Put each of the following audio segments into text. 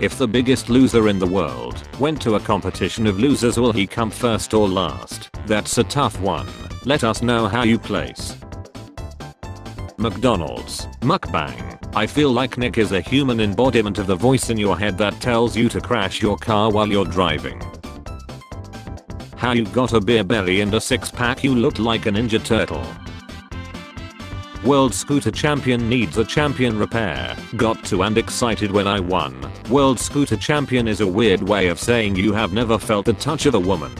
If the biggest loser in the world went to a competition of losers, will he come first or last? That's a tough one. Let us know how you place. McDonald's mukbang. I feel like Nick is a human embodiment of the voice in your head that tells you to crash your car while you're driving. How you got a beer belly and a six pack? You looked like a Ninja Turtle. World Scooter Champion needs a champion repair. Got too and excited when I won. World Scooter Champion is a weird way of saying you have never felt the touch of a woman.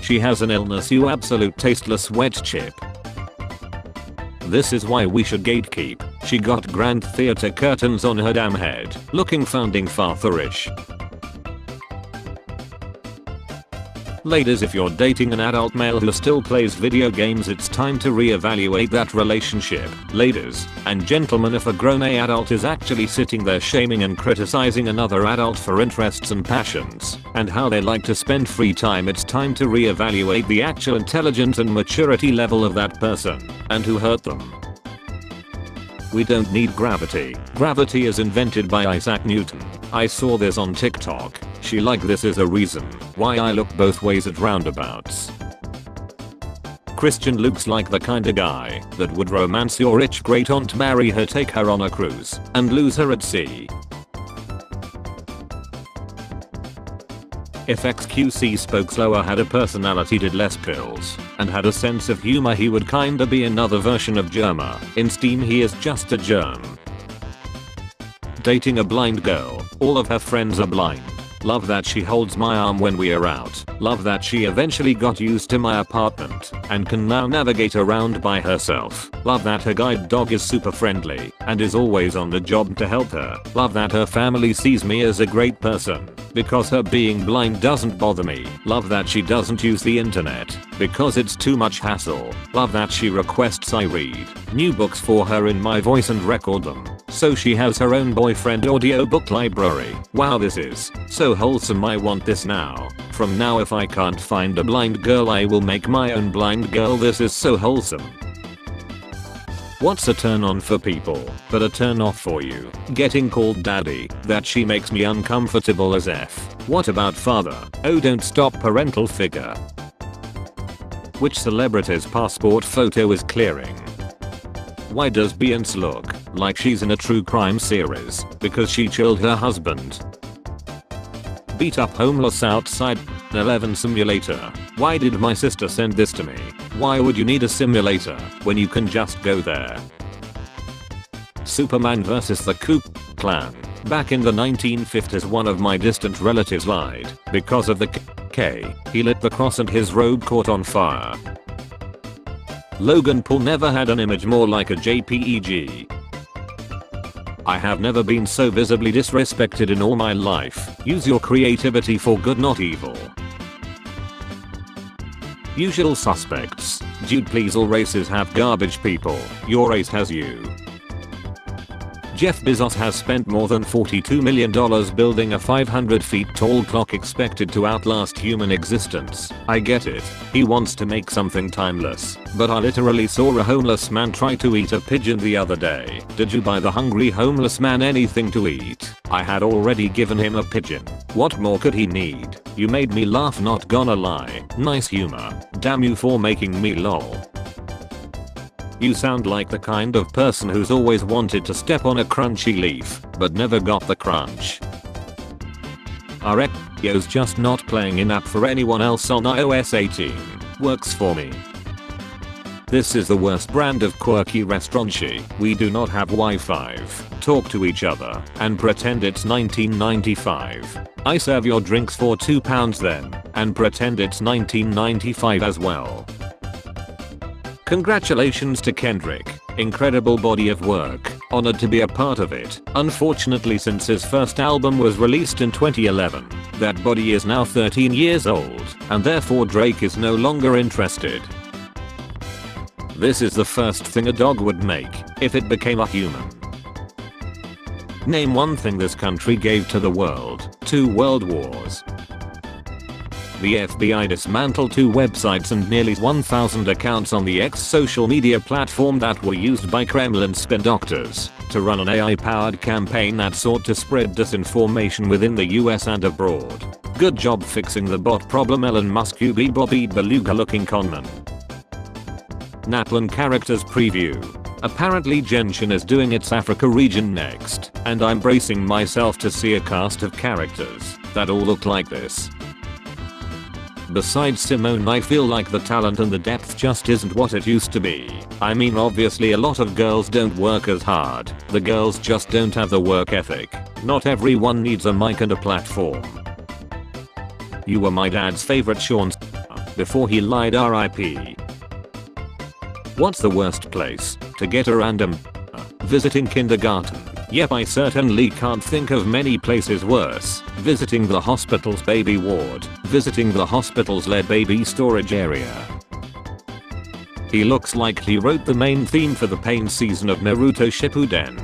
She has an illness, you absolute tasteless wet chip. This is why we should gatekeep. She got grand theater curtains on her damn head, looking founding fatherish. Ladies, if you're dating an adult male who still plays video games, it's time to reevaluate that relationship. Ladies and gentlemen, if a grown adult is actually sitting there shaming and criticizing another adult for interests and passions and how they like to spend free time, it's time to reevaluate the actual intelligence and maturity level of that person and who hurt them. We don't need gravity. Gravity is invented by Isaac Newton. I saw this on TikTok. She like this is a reason why I look both ways at roundabouts. Christian looks like the kinda guy that would romance your rich great aunt, marry her, take her on a cruise, and lose her at sea. If XQC spoke slower, had a personality, did less pills, and had a sense of humor, he would kinda be another version of Germa. In Steam he is just a germ. Dating a blind girl. All of her friends are blind. Love that she holds my arm when we are out. Love that she eventually got used to my apartment and can now navigate around by herself. Love that her guide dog is super friendly and is always on the job to help her. Love that her family sees me as a great person because her being blind doesn't bother me. Love that she doesn't use the internet because it's too much hassle. Love that she requests I read new books for her in my voice and record them, so she has her own boyfriend audiobook library. Wow, this is so wholesome. I want this now. From now, if I can't find a blind girl, I will make my own blind girl. This is so wholesome. What's a turn on for people, but a turn off for you? Getting called daddy. That she makes me uncomfortable as F. What about father? Oh, don't stop, parental figure. Which celebrity's passport photo is clearing? Why does Beyonce look like she's in a true crime series? Because she killed her husband. Beat up homeless outside 11 simulator. Why did my sister send this to me? Why would you need a simulator when you can just go there? Superman vs the Ku Clan. Back in the 1950s, one of my distant relatives lied because of the K. He lit the cross and his robe caught on fire. Logan Paul never had an image more like a JPEG. I have never been so visibly disrespected in all my life. Use your creativity for good, not evil. Usual suspects. Dude, please, all races have garbage people. Your race has you. Jeff Bezos has spent more than $42 million building a 500 feet tall clock expected to outlast human existence. I get it. He wants to make something timeless. But I literally saw a homeless man try to eat a pigeon the other day. Did you buy the hungry homeless man anything to eat? I had already given him a pigeon. What more could he need? You made me laugh, not gonna lie. Nice humor. Damn you for making me lol. You sound like the kind of person who's always wanted to step on a crunchy leaf, but never got the crunch. Our Xyo's just not playing in-app for anyone else on iOS 18. Works for me. This is the worst brand of quirky restauranty. We do not have Wi-Fi. Talk to each other and pretend it's 1995. I serve your drinks for £2 then, and pretend it's 1995 as well. Congratulations to Kendrick. Incredible body of work. Honored to be a part of it. Unfortunately, since his first album was released in 2011, that body is now 13 years old, and therefore Drake is no longer interested. This is the first thing a dog would make if it became a human. Name one thing this country gave to the world. 2 world wars. The FBI dismantled 2 websites and nearly 1,000 accounts on the X social media platform that were used by Kremlin spin doctors. to run an AI-powered campaign that sought to spread disinformation within the US and abroad. Good job fixing the bot problem, Elon Musk, you be Bobby Beluga looking conman. Natlan characters preview. Apparently Genshin is doing its Africa region next, and I'm bracing myself to see a cast of characters that all look like this. Besides Simone, I feel like the talent and the depth just isn't what it used to be. I mean, obviously a lot of girls don't work as hard, the girls just don't have the work ethic. Not everyone needs a mic and a platform. You were my dad's favorite Sean before he lied, RIP. What's the worst place to get a random visiting kindergarten? Yep, I certainly can't think of many places worse. Visiting the hospital's baby ward, visiting the hospital's lead baby storage area. He looks like he wrote the main theme for the pain season of Naruto Shippuden.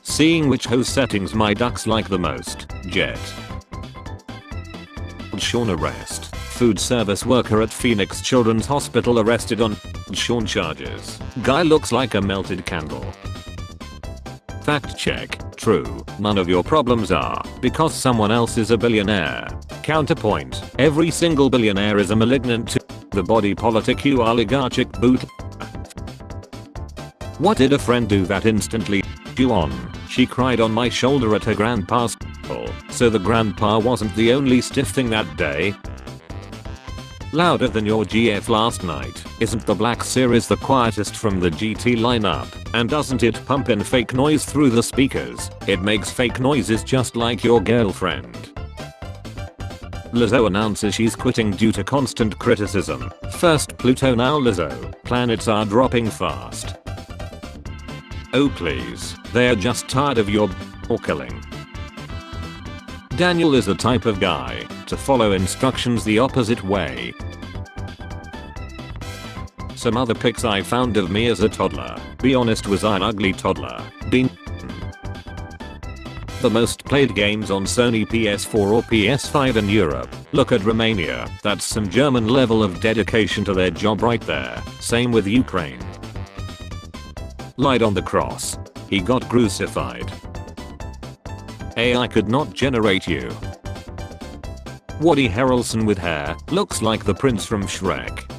Seeing which host settings my ducks like the most. Jet. Sean arrest. Food service worker at Phoenix Children's Hospital arrested on Sean charges. Guy looks like a melted candle. Fact check. True. None of your problems are because someone else is a billionaire. Counterpoint. Every single billionaire is a malignant to the body politic, you oligarchic boot. What did a friend do that instantly you on? She cried on my shoulder at her grandpa's school, so the grandpa wasn't the only stiff thing that day. Louder than your GF last night. Isn't the Black Series the quietest from the GT lineup? And doesn't it pump in fake noise through the speakers? It makes fake noises just like your girlfriend. Lizzo announces she's quitting due to constant criticism. First Pluto, now Lizzo. Planets are dropping fast. Oh please, they're just tired of your killing. Daniel is the type of guy to follow instructions the opposite way. Some other pics I found of me as a toddler. Be honest, was I an ugly toddler? Been the most played games on Sony PS4 or PS5 in Europe. Look at Romania. That's some German level of dedication to their job right there. Same with Ukraine. Lied on the cross. He got crucified. AI could not generate you. Woody Harrelson with hair looks like the prince from Shrek.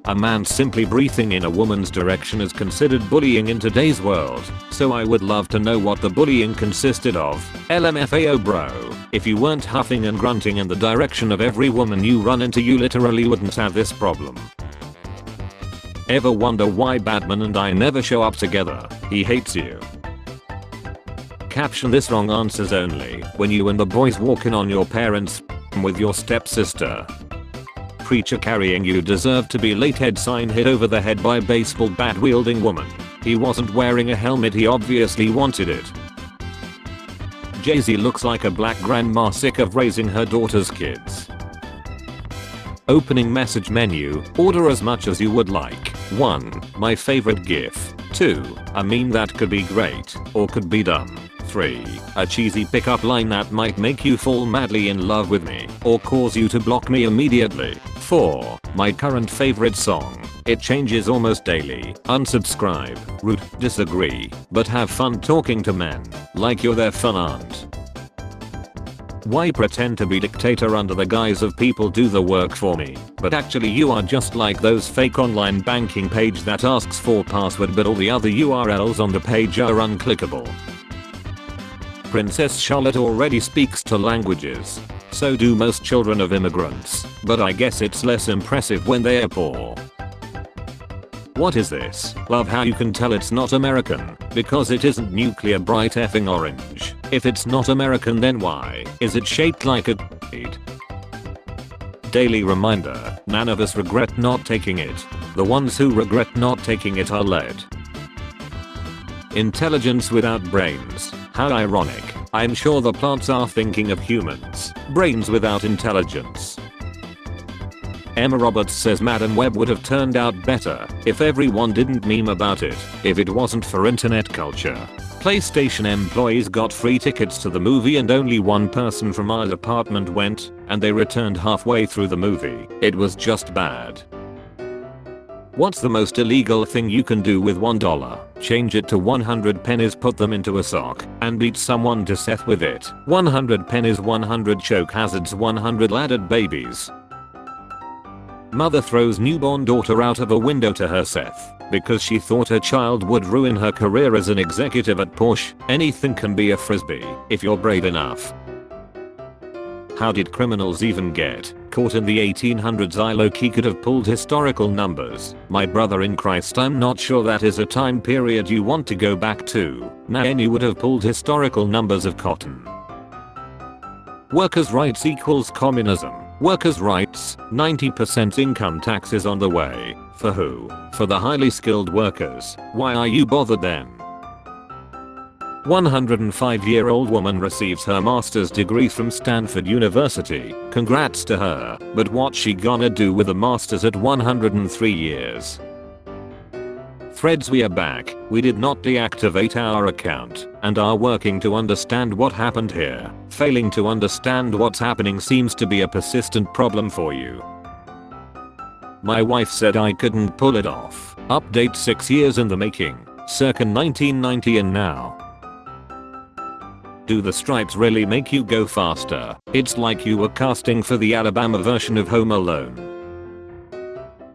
A man simply breathing in a woman's direction is considered bullying in today's world, so I would love to know what the bullying consisted of. LMFAO bro, if you weren't huffing and grunting in the direction of every woman you run into, you literally wouldn't have this problem. Ever wonder why Batman and I never show up together? He hates you. Caption: this wrong answers only when you and the boys walking on your parents with your stepsister. Preacher carrying you deserve to be late, head sign hit over the head by baseball bat wielding woman. He wasn't wearing a helmet, he obviously wanted it. Jay-Z looks like a black grandma sick of raising her daughter's kids. Opening message menu, order as much as you would like. 1. My favorite gif. 2. A meme that could be great or could be dumb. 3. A cheesy pickup line that might make you fall madly in love with me or cause you to block me immediately. 4. My current favorite song. It changes almost daily. Unsubscribe. Root. Disagree. But have fun talking to men like you're their fun aunt. Why pretend to be dictator under the guise of people do the work for me, but actually you are just like those fake online banking page that asks for password but all the other URLs on the page are unclickable. Princess Charlotte already speaks 2 languages. So do most children of immigrants, but I guess it's less impressive when they are poor. What is this? Love how you can tell it's not American, because it isn't nuclear bright effing orange. If it's not American, then why is it shaped like a seed? Daily reminder, none of us regret not taking it. The ones who regret not taking it are led. Intelligence without brains. How ironic. I'm sure the plants are thinking of humans. Brains without intelligence. Emma Roberts says Madam Web would have turned out better if everyone didn't meme about it, if it wasn't for internet culture. PlayStation employees got free tickets to the movie and only one person from our department went, and they returned halfway through the movie. It was just bad. What's the most illegal thing you can do with $1? Change it to 100 pennies, put them into a sock, and beat someone to death with it. 100 pennies, 100 choke hazards, 100 laddered babies. Mother throws newborn daughter out of a window to her death because she thought her child would ruin her career as an executive at Porsche. Anything can be a frisbee if you're brave enough. How did criminals even get caught in the 1800s? I low-key could have pulled historical numbers. My brother in Christ, I'm not sure that is a time period you want to go back to. Naomi would have pulled historical numbers of cotton. Workers' rights equals communism. Workers' rights, 90% income tax is on the way. For who? For the highly skilled workers. Why are you bothered then? 105-year-old woman receives her master's degree from Stanford University. Congrats to her, but what's she gonna do with a master's at 103 years? Threads, we are back. We did not deactivate our account and are working to understand what happened here. Failing to understand what's happening seems to be a persistent problem for you. My wife said I couldn't pull it off. Update 6 years in the making, circa 1990 and now. Do the stripes really make you go faster? It's like you were casting for the Alabama version of Home Alone.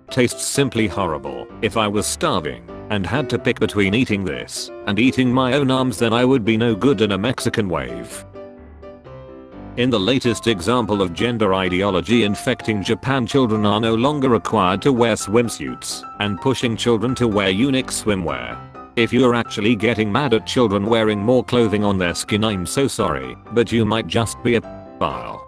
Tastes simply horrible. If I was starving and had to pick between eating this and eating my own arms, then I would be no good in a Mexican wave. In the latest example of gender ideology infecting Japan, children are no longer required to wear swimsuits and pushing children to wear unique swimwear. If you're actually getting mad at children wearing more clothing on their skin, I'm so sorry, but you might just be a pedophile.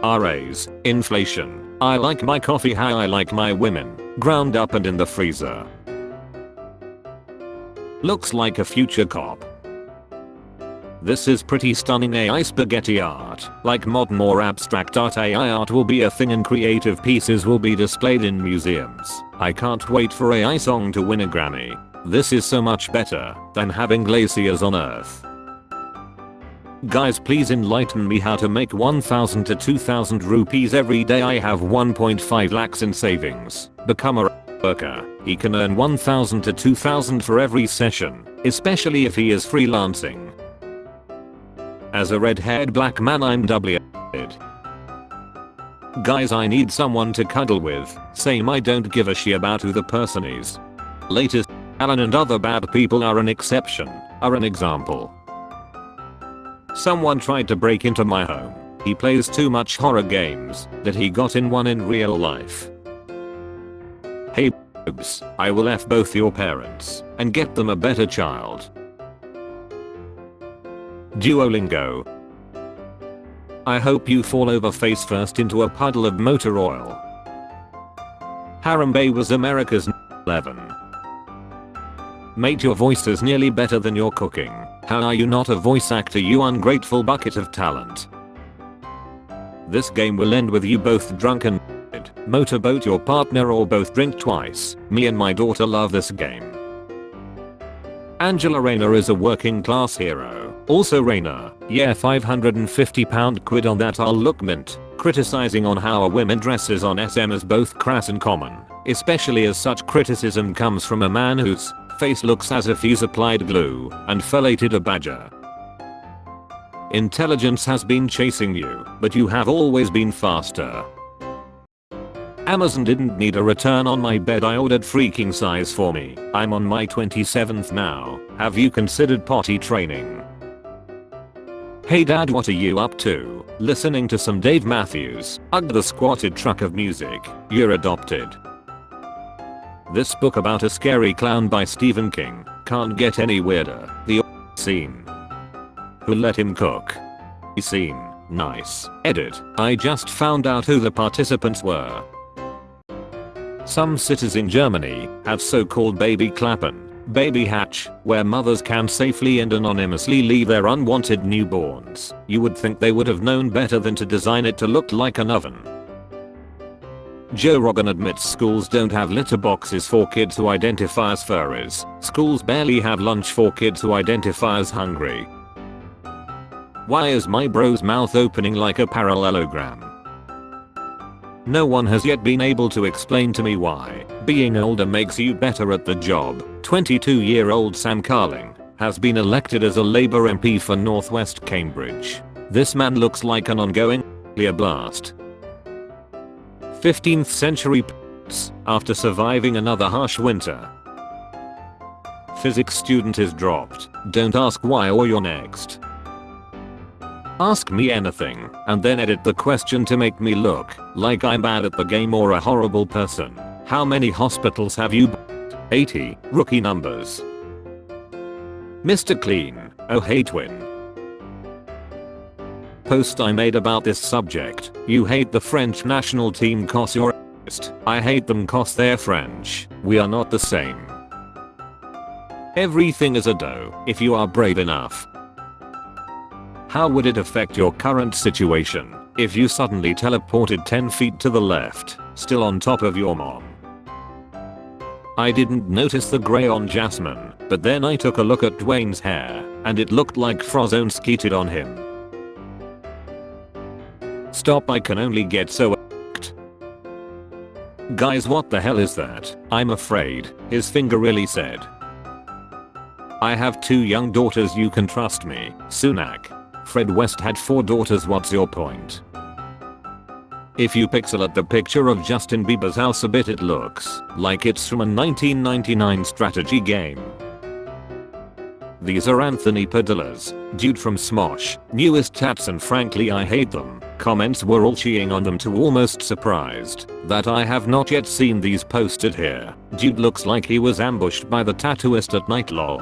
RAs, inflation. I like my coffee how I like my women, ground up and in the freezer. Looks like a future cop. This is pretty stunning AI spaghetti art. Like modern more abstract art, AI art will be a thing and creative pieces will be displayed in museums. I can't wait for AI song to win a Grammy. This is so much better than having glaciers on Earth. Guys, please enlighten me how to make 1000 to 2000 rupees every day. I have 1.5 lakhs in savings. Become a worker. He can earn 1000 to 2000 for every session, especially if he is freelancing. As a red-haired black man, I'm doubly ***ed. Guys, I need someone to cuddle with. Same, I don't give a shit about who the person is. Latest Alan and other bad people are an exception, are an example. Someone tried to break into my home. He plays too much horror games that he got in one in real life. Hey boobs, I will F both your parents and get them a better child. Duolingo. I hope you fall over face first into a puddle of motor oil. Harambe was America's 11. Mate, your voice is nearly better than your cooking. How are you not a voice actor, you ungrateful bucket of talent? This game will end with you both drunk and motorboat your partner or both drink twice. Me and my daughter love this game. Angela Rayner is a working class hero. Also Rayner, yeah, £550 on that, I'll look mint. Criticizing on how a woman dresses on SM is both crass and common, especially as such criticism comes from a man whose face looks as if he's applied glue and fellated a badger. Intelligence has been chasing you, but you have always been faster. Amazon didn't need a return on my bed, I ordered freaking size for me. I'm on my 27th now. Have you considered potty training? Hey dad, what are you up to? Listening to some Dave Matthews. Ugh, the squatted truck of music. You're adopted. This book about a scary clown by Stephen King can't get any weirder. The scene. Who let him cook? Scene. Nice. Edit. I just found out who the participants were. Some cities in Germany have so-called baby clappen, baby hatch, where mothers can safely and anonymously leave their unwanted newborns. You would think they would have known better than to design it to look like an oven. Joe Rogan admits schools don't have litter boxes for kids who identify as furries. Schools barely have lunch for kids who identify as hungry. Why is my bro's mouth opening like a parallelogram? No one has yet been able to explain to me why being older makes you better at the job. 22-year-old Sam Carling has been elected as a Labour MP for Northwest Cambridge. This man looks like an ongoing nuclear blast. 15th century after surviving another harsh winter. Physics student is dropped. Don't ask why or you're next. Ask me anything and then edit the question to make me look like I'm bad at the game or a horrible person. How many hospitals have you b****d? 80. Rookie numbers. Mr. Clean. Oh hey twin. Post I made about this subject. You hate the French national team cause you're racist. I hate them cause they're French. We are not the same. Everything is a dough if you are brave enough. How would it affect your current situation if you suddenly teleported 10 feet to the left, still on top of your mom? I didn't notice the grey on Jasmine, but then I took a look at Dwayne's hair, and it looked like Frozone skeeted on him. Stop, I can only get so a***ed. Guys, what the hell is that? I'm afraid, his finger really said. I have 2 young daughters, you can trust me, Sunak. Fred West had 4 daughters, what's your point? If you pixel at the picture of Justin Bieber's house a bit, it looks like it's from a 1999 strategy game. These are Anthony Padilla's, dude from Smosh, newest tats, and frankly I hate them. Comments were all cheering on them to almost surprised that I have not yet seen these posted here. Dude looks like he was ambushed by the tattooist at night, lol.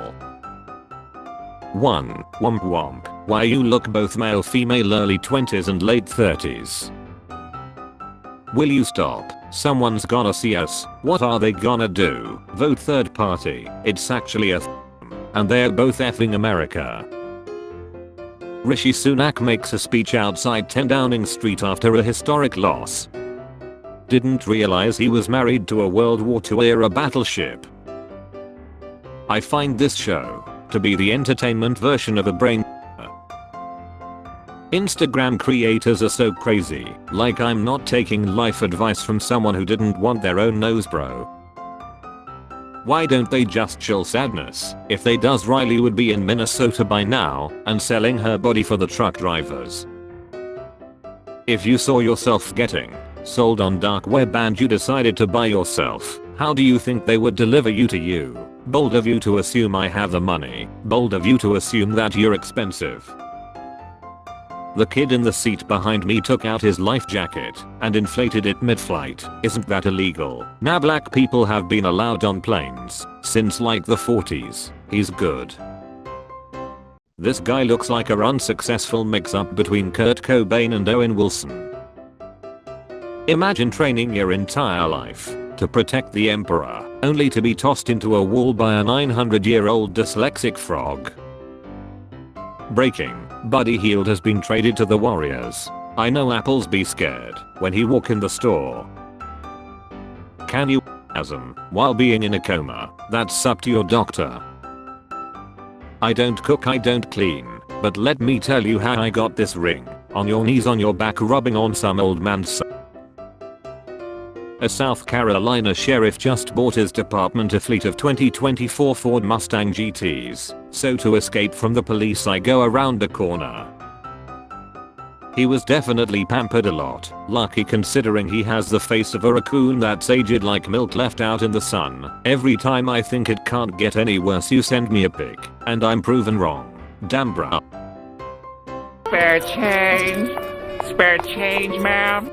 1. Womp womp. Why you look both male female, early 20s and late 30s. Will you stop? Someone's gonna see us. What are they gonna do? Vote third party. It's actually a and they're both effing America. Rishi Sunak makes a speech outside 10 Downing Street after a historic loss. Didn't realize he was married to a World War II era battleship. I find this show to be the entertainment version of a brain. Instagram creators are so crazy, like I'm not taking life advice from someone who didn't want their own nose, bro. Why don't they just chill? Sadness. If they does, Riley would be in Minnesota by now and selling her body for the truck drivers. If you saw yourself getting sold on dark web and you decided to buy yourself, how do you think they would deliver you to you? Bold of you to assume I have the money. Bold of you to assume that you're expensive. The kid in the seat behind me took out his life jacket and inflated it mid-flight. Isn't that illegal? Now black people have been allowed on planes since like the 40s. He's good. This guy looks like a unsuccessful mix-up between Kurt Cobain and Owen Wilson. Imagine training your entire life to protect the emperor, only to be tossed into a wall by a 900-year-old dyslexic frog. Breaking. Buddy Hield has been traded to the Warriors. I know apples be scared when he walk in the store. Can you asm while being in a coma? That's up to your doctor. I don't cook, I don't clean, but let me tell you how I got this ring. On your knees, on your back, rubbing on some old man's. A South Carolina sheriff just bought his department a fleet of 2024 Ford Mustang GTs, so to escape from the police I go around the corner. He was definitely pampered a lot, lucky considering he has the face of a raccoon that's aged like milk left out in the sun. Every time I think it can't get any worse, you send me a pic, and I'm proven wrong. Damn bruh. Spare change? Spare change, ma'am?